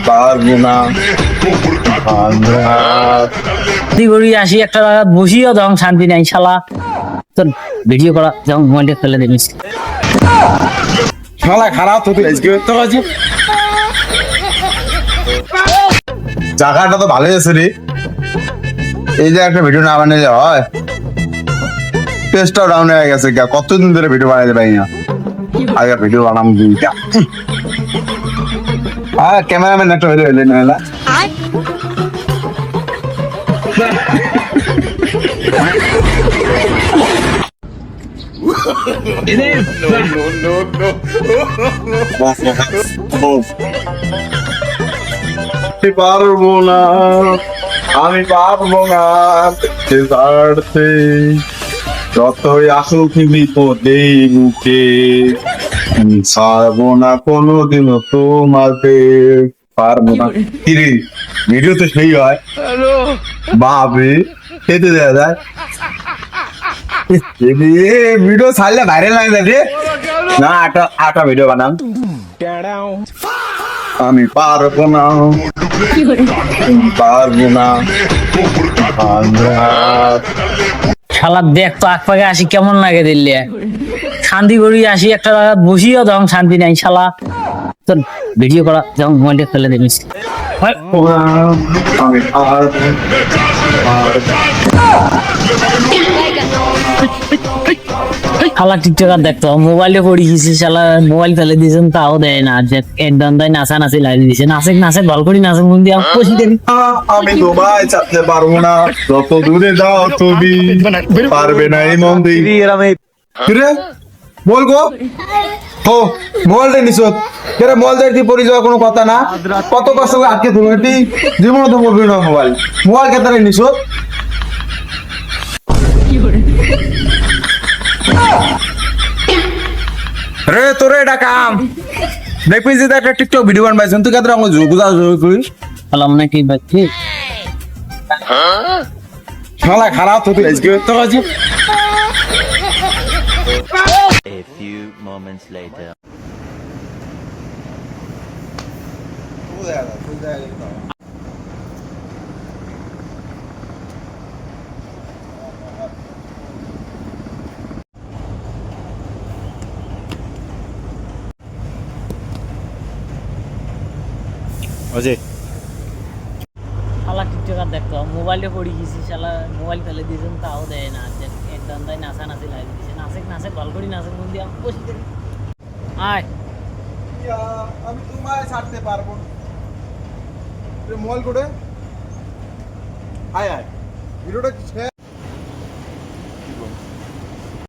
পারবো না আমরা করি আসি একটা জায়গা বসিও তখন শান্তি নাই শালা তোর ভিডিও করা যখন মোবাইলটা ফেলে দিস শালা খারাপ তো তুই আজকে তো আছে জায়গাটা তো ভালোই আছে রে এই যে একটা ভিডিও না বানালে হয় পেজটাও ডাউন হয়ে গেছে কতদিন ধরে ভিডিও বানাইতে পারি না আগে ভিডিও বানাম দুইটা ক্যামেরাম্যান একটা হইলে হইলে না পারবো না আমি পারবো না ছাড়তে যতই আসুক বিপদে মুখে ছাড়বো না কোনোদিনও তোমাকে পারবো না কিরে ভিডিও তো সেই হয় বাপরে খেতে দেওয়া যায় ভিডিও ছাড়লে ভাইরাল হয়ে যাবে না আটা ভিডিও বানান আমি পারবো না পারবো না আমরা শালা দেখ তো আগ পাকে আসি কেমন লাগে দিল্লি শান্তি করি আসি একটা জায়গা বসিও তখন শান্তি নাই শালা তোর ভিডিও করা যখন মোবাইলটা ফেলে দিস আমি পারবো শালা টিকটকার দেখতো মোবাইলে পড়ি গেছি শালা মোবাইল ফেলে দিয়েছেন তাও দেয় না যে একদম তাই নাচা নাচি লাগিয়ে দিছে নাচে ভাল করি নাচে মন দিয়ে পয়সা দেবি আমি তোমায় চাপতে পারবো না যত দূরে যাও তুমি পারবে না এই মন দিয়ে বল গো ও মোবাইলটা নিছো কেরে মোবাইল দিয়ে পড়ে যাওয়া কোনো কথা না কত কষ্ট করে আজকে তুমি এটি জীবন তো বলবি না মোবাইল কেতারে নিছো রে তোরে এটা কাম দেখবি যে একটা টিকটক ভিডিও বানাইছেন তুই কেতারে আমার বুঝা করিস সালাম নাকি বাচ্চি শালা খারাপ তো তুই আজকে তো আছে A few moments later. Ajay শালা টিকটকার দেখতো মোবাইলে পড়ি গেছি শালা মোবাইল ফেলে দিয়েছেন তাও দেয় না যে একদম তাই নাচা নাচি লাগিয়ে দিছে নাচে ভাল করি নাচে মন দিয়ে পয়সা দেবি আয় আমি তোমায় ছাড়তে পারবো না মোবাইল করে আয় ভিডিওটা